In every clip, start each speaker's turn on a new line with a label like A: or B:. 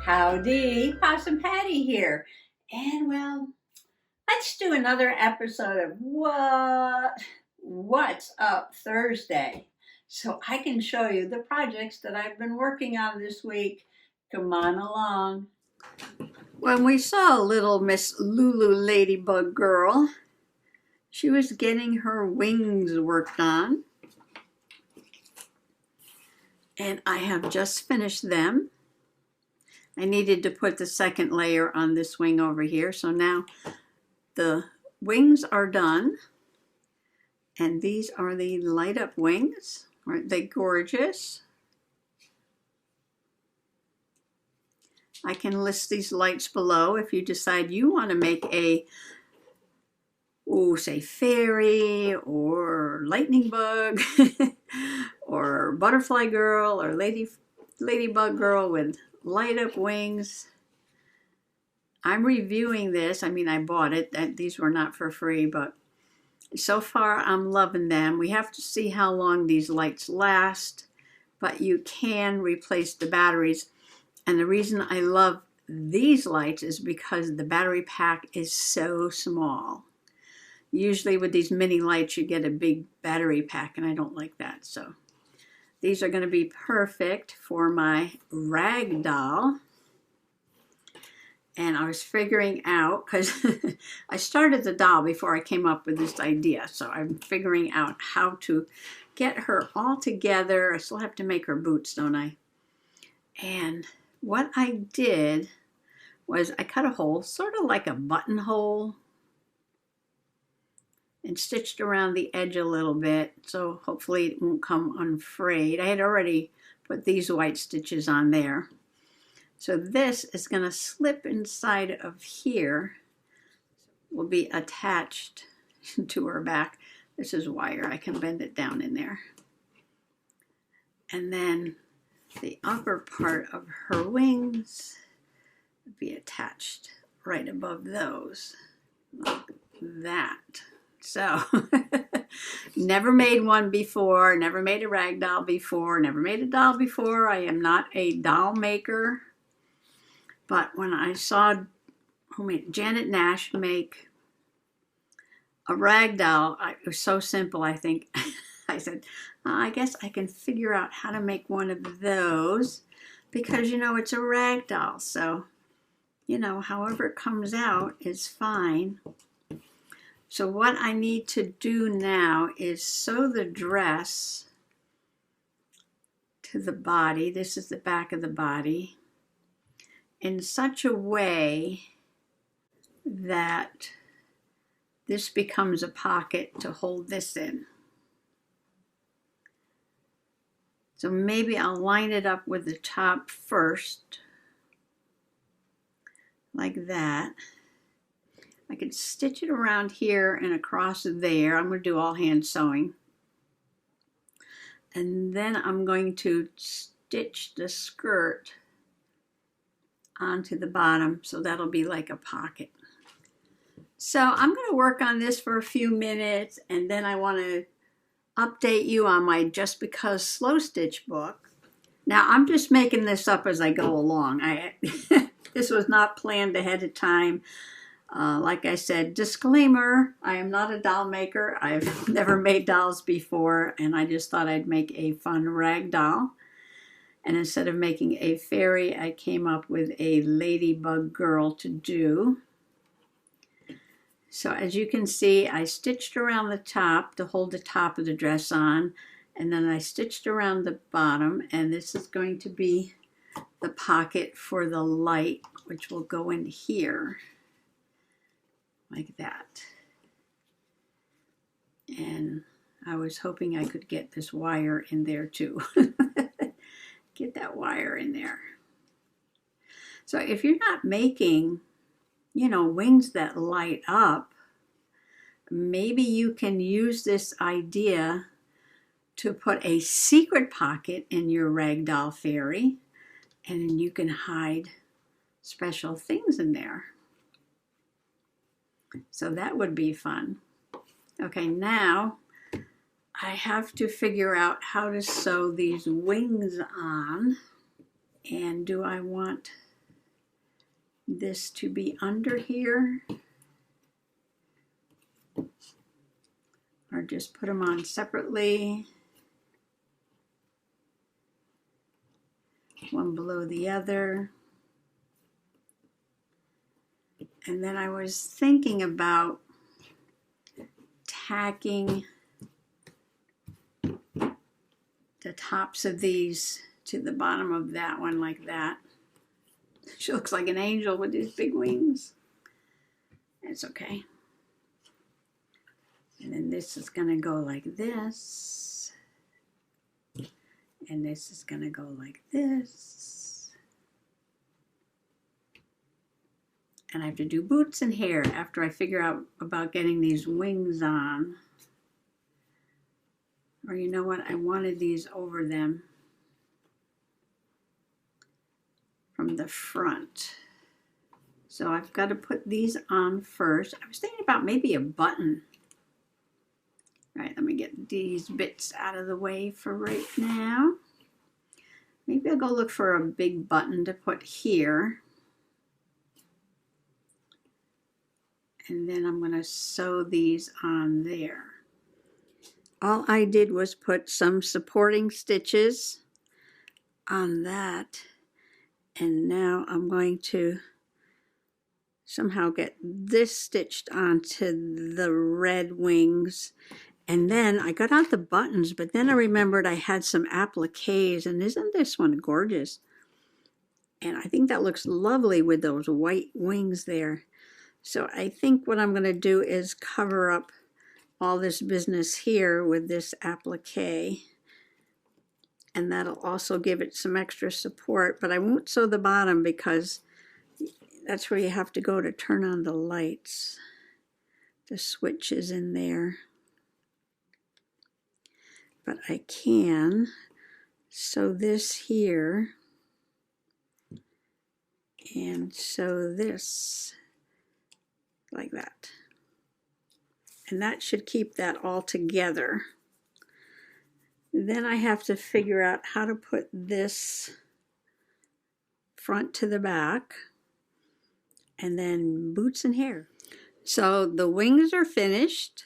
A: Howdy, Possum Patty here. And well, let's do another episode of What's Up Thursday. So I can show you the projects that I've been working on this week. Come on along. When we saw little Miss Lulu Ladybug girl, she was getting her wings worked on. And I have just finished them. I needed to put the second layer on this wing over here. So now the wings are done. And these are the light up wings. Aren't they gorgeous? I can list these lights below if you decide you want to make a, say fairy or lightning bug or butterfly girl or ladybug girl with light up wings. I'm reviewing this. I mean, I bought it. These were not for free, but so far I'm loving them. We have to see how long these lights last, but you can replace the batteries. And the reason I love these lights is because the battery pack is so small. Usually with these mini lights, you get a big battery pack, and I don't like that. So these are going to be perfect for my rag doll. And I was figuring out, because I started the doll before I came up with this idea. So I'm figuring out how to get her all together. I still have to make her boots, don't I? And what I did was I cut a hole, sort of like a buttonhole, and stitched around the edge a little bit. So hopefully it won't come unfrayed. I had already put these white stitches on there. So this is going to slip inside of here, will be attached to her back. This is wire, I can bend it down in there. And then the upper part of her wings will be attached right above those, like that. So, never made one before, never made a rag doll before, never made a doll before. I am not a doll maker. But when I saw Janet Nash make a rag doll, it was so simple, I think. I said, I guess I can figure out how to make one of those because, it's a rag doll. So, however it comes out is fine. So what I need to do now is sew the dress to the body. This is the back of the body, in such a way that this becomes a pocket to hold this in. So maybe I'll line it up with the top first, like that. I could stitch it around here and across there. I'm going to do all hand sewing. And then I'm going to stitch the skirt onto the bottom, so that'll be like a pocket. So I'm going to work on this for a few minutes, and then I want to update you on my Just Because Slow Stitch book. Now I'm just making this up as I go along. This was not planned ahead of time. Like I said, disclaimer, I am not a doll maker. I've never made dolls before, and I just thought I'd make a fun rag doll. And instead of making a fairy, I came up with a ladybug girl to do. So as you can see, I stitched around the top to hold the top of the dress on, and then I stitched around the bottom, and this is going to be the pocket for the light, which will go in here, like that. And I was hoping I could get this wire in there too. Get that wire in there. So if you're not making, wings that light up, maybe you can use this idea to put a secret pocket in your rag doll fairy, and you can hide special things in there. So that would be fun. Okay, now I have to figure out how to sew these wings on. And do I want this to be under here, or just put them on separately, one below the other. And then I was thinking about tacking the tops of these to the bottom of that one like that. She looks like an angel with these big wings. It's okay. And then this is going to go like this. And this is going to go like this. And I have to do boots and hair after I figure out about getting these wings on. Or you know what? I wanted these over them from the front. So I've got to put these on first. I was thinking about maybe a button. All right, let me get these bits out of the way for right now. Maybe I'll go look for a big button to put here. And then I'm going to sew these on there. All I did was put some supporting stitches on that. And now I'm going to somehow get this stitched onto the red wings. And then I got out the buttons, but then I remembered I had some appliques, and isn't this one gorgeous? And I think that looks lovely with those white wings there. So I think what I'm going to do is cover up all this business here with this applique. And that'll also give it some extra support, but I won't sew the bottom because that's where you have to go to turn on the lights. The switch is in there. But I can sew this here and sew this like that. And that should keep that all together. Then I have to figure out how to put this front to the back, and then boots and hair. So the wings are finished,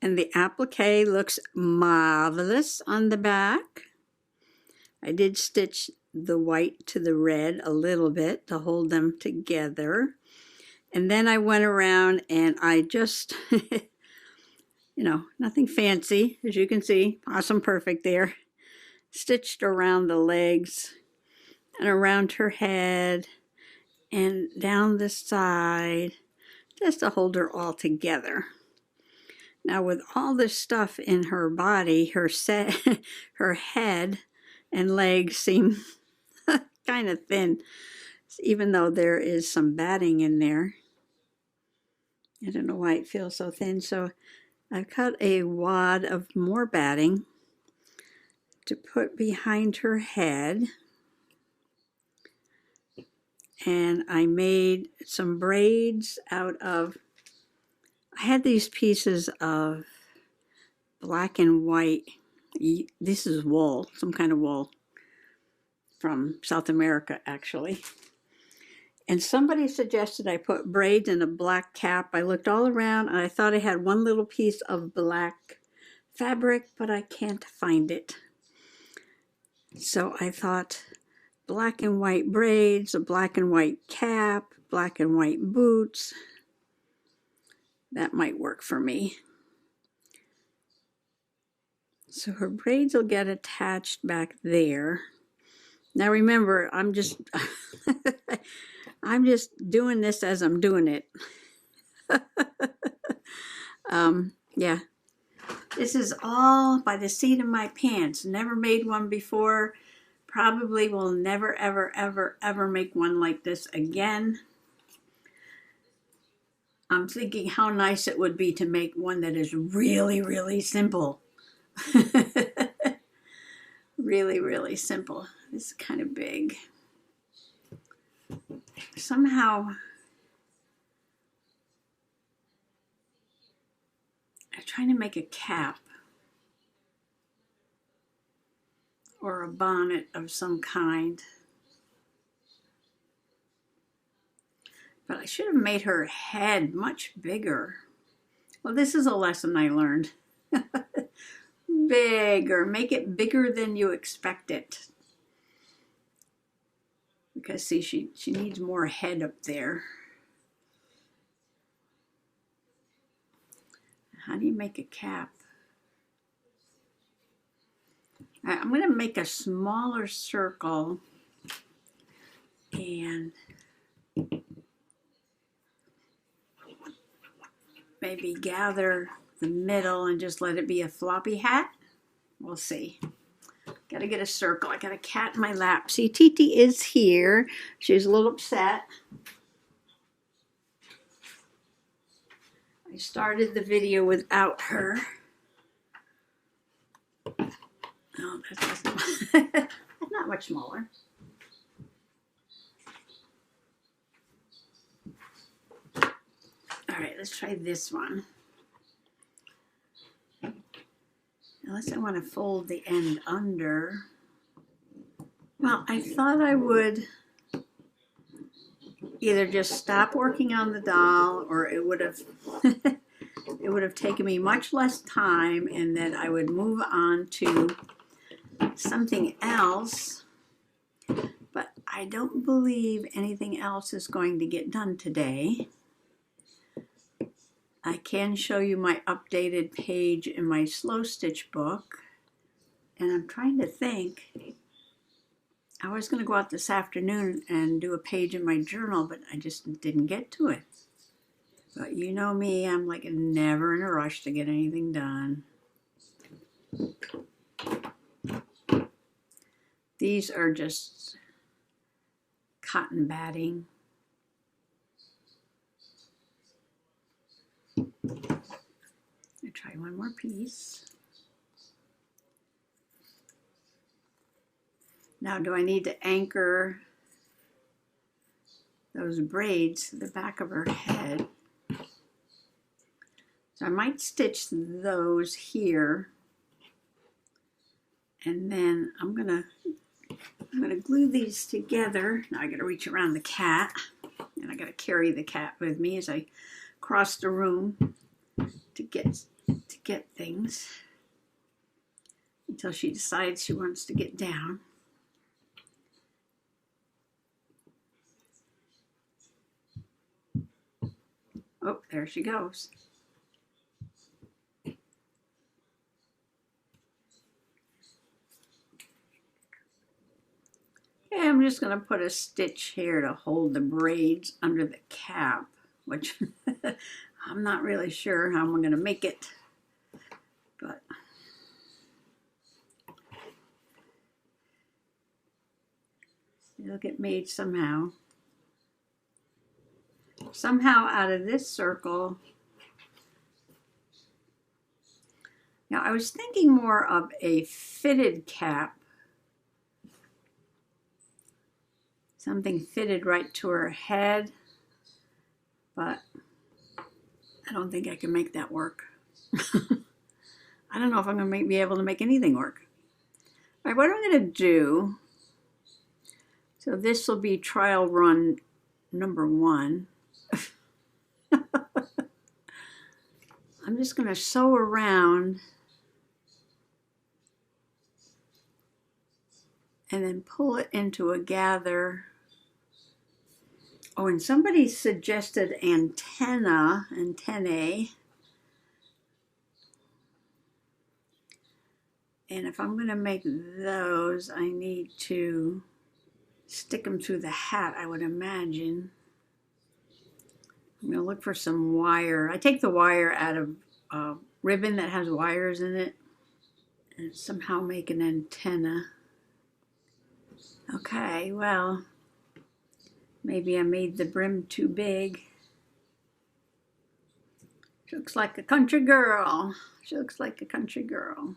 A: and the applique looks marvelous on the back. I did stitch the white to the red a little bit to hold them together. And then I went around and I just, you know, nothing fancy, as you can see, awesome perfect there. Stitched around the legs and around her head and down the side, just to hold her all together. Now with all this stuff in her body, her head and legs seem kind of thin, even though there is some batting in there. I don't know why it feels so thin, so I've cut a wad of more batting to put behind her head. And I made some braids out of, I had these pieces of black and white, this is wool, some kind of wool from South America actually. And somebody suggested I put braids in a black cap. I looked all around and I thought I had one little piece of black fabric, but I can't find it. So I thought black and white braids, a black and white cap, black and white boots. That might work for me. So her braids will get attached back there. Now remember, I'm just I'm just doing this as I'm doing it. Yeah, this is all by the seat of my pants. Never made one before. Probably will never, ever, ever, ever make one like this again. I'm thinking how nice it would be to make one that is really, really simple. Really, really simple. This is kind of big. Somehow, I'm trying to make a cap or a bonnet of some kind. But I should have made her head much bigger. Well, this is a lesson I learned. Bigger. Make it bigger than you expect it. Because see, she needs more head up there. How do you make a cap? All right, I'm going to make a smaller circle and maybe gather the middle and just let it be a floppy hat. We'll see. Gotta get a circle. I got a cat in my lap. See, Titi is here. She's a little upset. I started the video without her. Oh, that's not much smaller. All right, let's try this one. Unless I want to fold the end under. Well, I thought I would either just stop working on the doll, or it would have it would have taken me much less time, and then I would move on to something else. But I don't believe anything else is going to get done today. I can show you my updated page in my slow stitch book, and I'm trying to think. I was going to go out this afternoon and do a page in my journal, but I just didn't get to it. But you know me, I'm like never in a rush to get anything done. These are just cotton batting. I'll try one more piece. Now, do I need to anchor those braids to the back of her head? So I might stitch those here, and then I'm gonna glue these together. Now I gotta reach around the cat, and I gotta carry the cat with me as I cross the room to get things until she decides she wants to get down. Oh, there she goes. Okay, I'm just going to put a stitch here to hold the braids under the cap, which I'm not really sure how I'm going to make it, but it'll get made somehow. Somehow out of this circle. Now I was thinking more of a fitted cap. Something fitted right to her head, but I don't think I can make that work. I don't know if I'm going to be able to make anything work. All right, what I'm going to do, so this will be trial run number 1. I'm just going to sew around and then pull it into a gather. Oh, and somebody suggested antennae. And if I'm going to make those, I need to stick them through the hat, I would imagine. I'm going to look for some wire. I take the wire out of ribbon that has wires in it and somehow make an antenna. Okay, well, maybe I made the brim too big. She looks like a country girl. She looks like a country girl.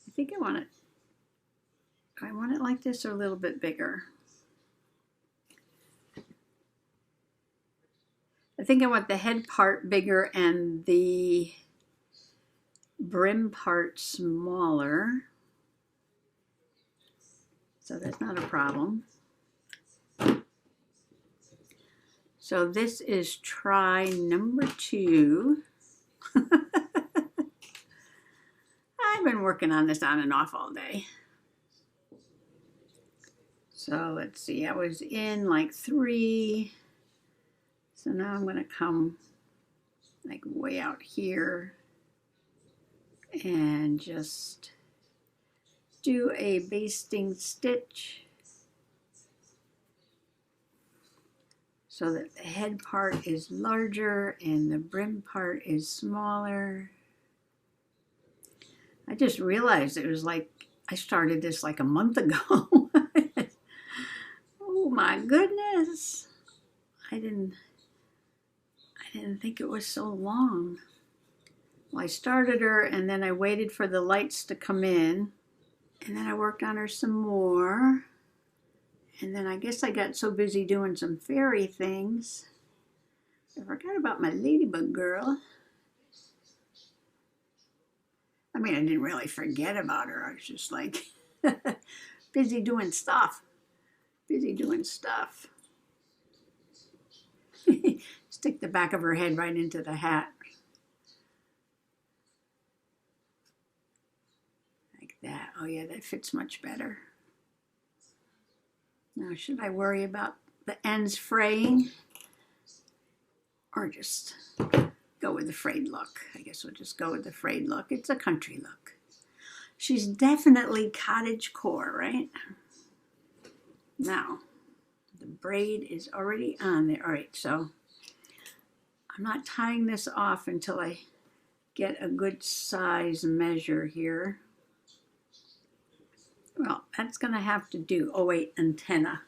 A: I think I want it. Do I want it like this or a little bit bigger? I think I want the head part bigger and the brim part smaller. So that's not a problem. So this is try number 2. I've been working on this on and off all day. So let's see, I was in like 3. So now I'm going to come like way out here and just do a basting stitch so that the head part is larger and the brim part is smaller. I just realized it was like I started this like a month ago. Oh my goodness. I didn't think it was so long. Well, I started her and then I waited for the lights to come in and then I worked on her some more. And then I guess I got so busy doing some fairy things, I forgot about my ladybug girl. I mean, I didn't really forget about her. I was just like busy doing stuff. Busy doing stuff. Stick the back of her head right into the hat. Like that. Oh yeah, that fits much better. Now, should I worry about the ends fraying? Or just go with the frayed look? I guess we'll just go with the frayed look. It's a country look. She's definitely cottagecore, right? Now, the braid is already on there. All right, so I'm not tying this off until I get a good size measure here. Well, that's going to have to do. Oh, wait, antenna.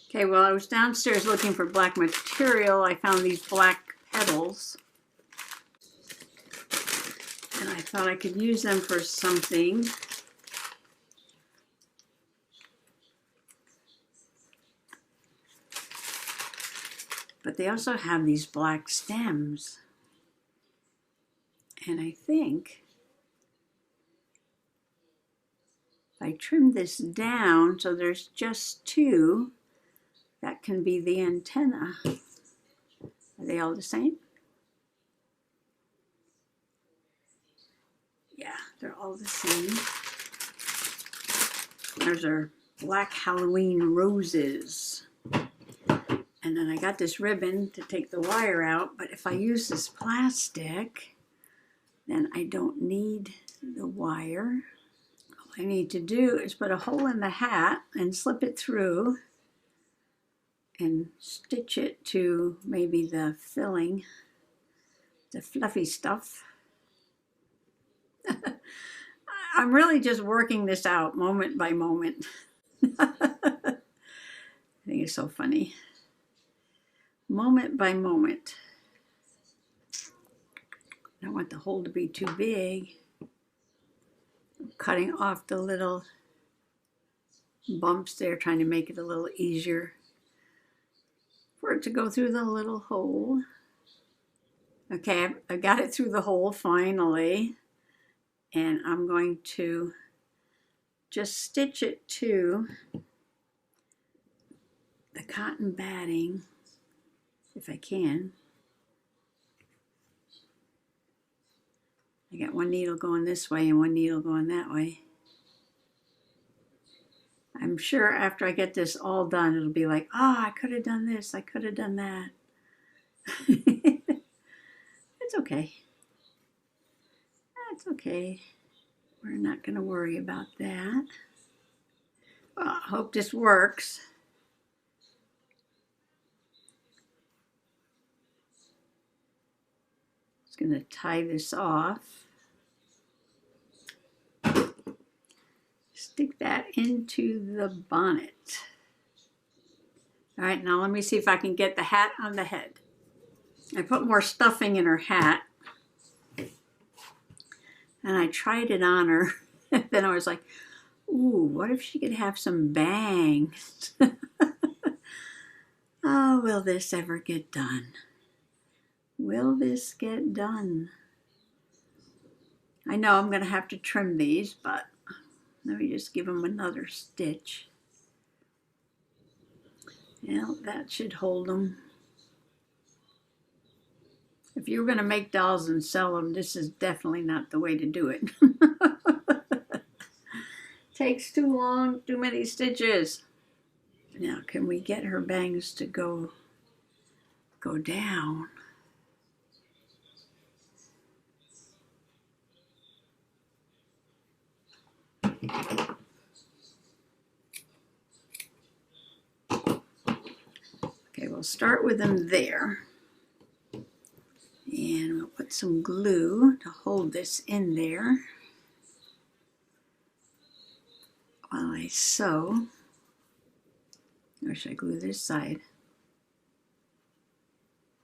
A: Okay, well, I was downstairs looking for black material. I found these black petals. And I thought I could use them for something. But they also have these black stems. And I think if I trim this down so there's just 2, that can be the antenna. Are they all the same? Yeah, they're all the same. There's our black Halloween roses. And then I got this ribbon to take the wire out, but if I use this plastic, then I don't need the wire. All I need to do is put a hole in the hat and slip it through and stitch it to maybe the filling, the fluffy stuff. I'm really just working this out moment by moment. I think it's so funny. Moment by moment. I don't want the hole to be too big. I'm cutting off the little bumps there, trying to make it a little easier for it to go through the little hole. Okay, I got it through the hole finally. And I'm going to just stitch it to the cotton batting, if I can. I got one needle going this way and one needle going that way. I'm sure after I get this all done, it'll be like, oh, I could have done this, I could have done that. It's okay. That's okay. We're not going to worry about that. Well, I hope this works. Just going to tie this off. Stick that into the bonnet. All right, now let me see if I can get the hat on the head. I put more stuffing in her hat. And I tried it on her. Then I was like, ooh, what if she could have some bangs? Oh, will this ever get done? Will this get done? I know I'm going to have to trim these, but Let me just give them another stitch. Yeah, that should hold them. If you're going to make dolls and sell them, this is definitely not the way to do it. Takes too long, too many stitches. Now, can we get her bangs to go down? Okay, we'll start with them there. And we'll put some glue to hold this in there while I sew. Or should I glue this side?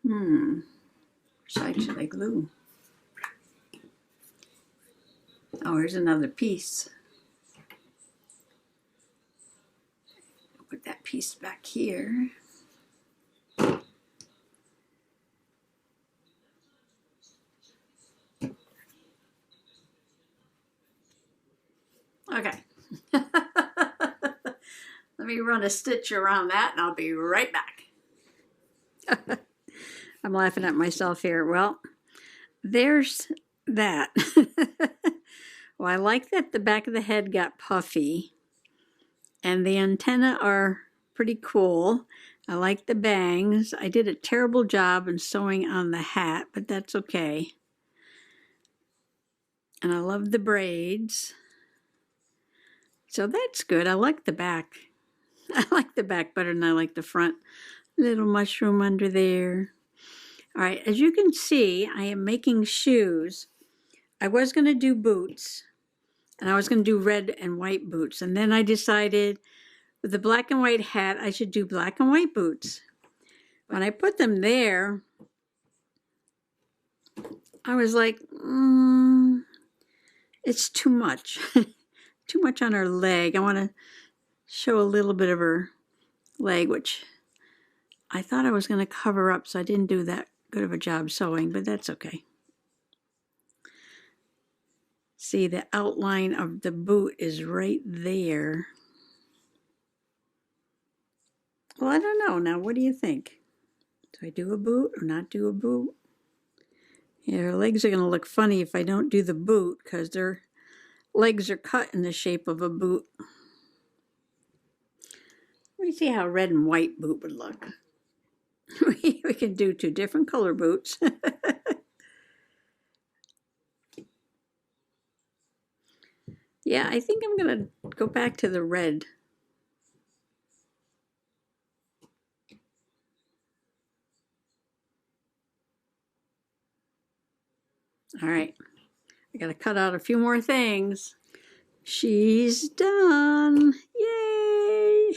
A: Which side should I glue? Oh, here's another piece. I'll put that piece back here. Okay. Let me run a stitch around that and I'll be right back. I'm laughing at myself here. Well, there's that. Well, I like that the back of the head got puffy and the antennae are pretty cool. I like the bangs. I did a terrible job in sewing on the hat, but that's okay. And I love the braids. So that's good. I like the back. I like the back better than I like the front. Little mushroom under there. All right, as you can see, I am making shoes. I was going to do boots, and I was going to do red and white boots. And then I decided with the black and white hat, I should do black and white boots. When I put them there, I was like, it's too much. Too much on her leg. I want to show a little bit of her leg, which I thought I was going to cover up, so I didn't do that good of a job sewing, but that's okay. See, the outline of the boot is right there. Well, I don't know. Now, what do you think? Do I do a boot or not do a boot? Yeah, her legs are going to look funny if I don't do the boot because their legs are cut in the shape of a boot. Let me see how red and white boot would look. We can do two different color boots. Yeah, I think I'm going to go back to the red. All right, I got to cut out a few more things. She's done. Yay!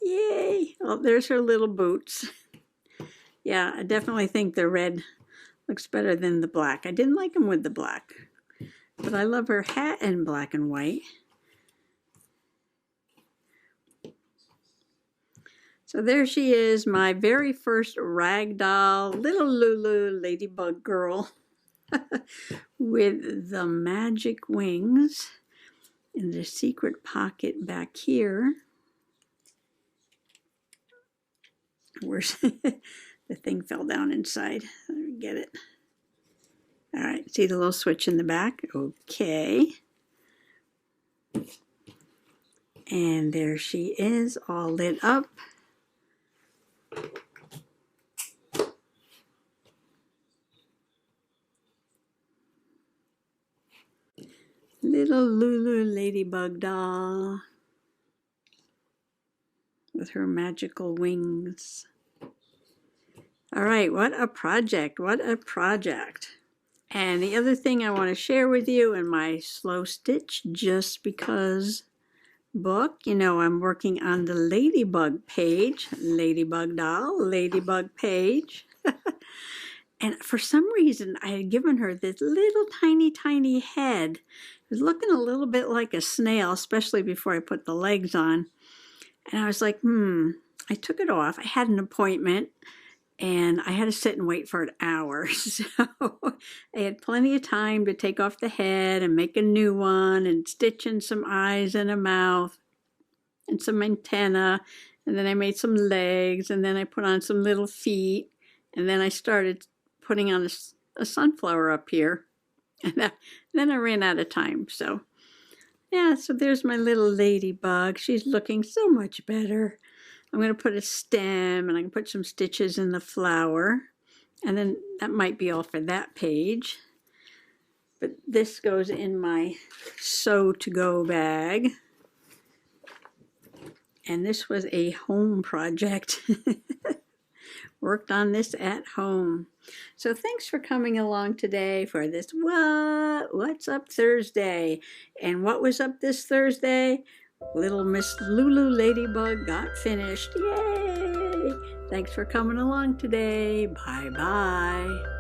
A: Yay! Oh, there's her little boots. Yeah, I definitely think the red looks better than the black. I didn't like them with the black, but I love her hat in black and white. So there she is, my very first ragdoll little Lulu Ladybug girl with the magic wings in the secret pocket back here. Where's the thing fell down inside? Let me get it. All right, see the little switch in the back? Okay. And there she is, all lit up. Little Lulu Ladybug doll with her magical wings. All right, what a project, what a project. And the other thing I want to share with you in my slow stitch just because book, you know, I'm working on the Ladybug page, Ladybug doll, Ladybug page. And for some reason, I had given her this little tiny head. It was looking a little bit like a snail, especially before I put the legs on. And I was like, I took it off. I had an appointment. and I had to sit and wait for an hour. So I had plenty of time to take off the head and make a new one and stitch in some eyes and a mouth and some antenna. And then I made some legs, and then I put on some little feet. And then I started putting on a sunflower up here. And then I ran out of time. So yeah, so there's my little ladybug. She's looking so much better. I'm going to put a stem, and I can put some stitches in the flower. And then that might be all for that page. But this goes in my sew to go bag. And this was a home project. Worked on this at home. So thanks for coming along today for this What's Up Thursday. And what was up this Thursday? Little Miss Lulu Ladybug got finished. Yay! Thanks for coming along today. Bye-bye.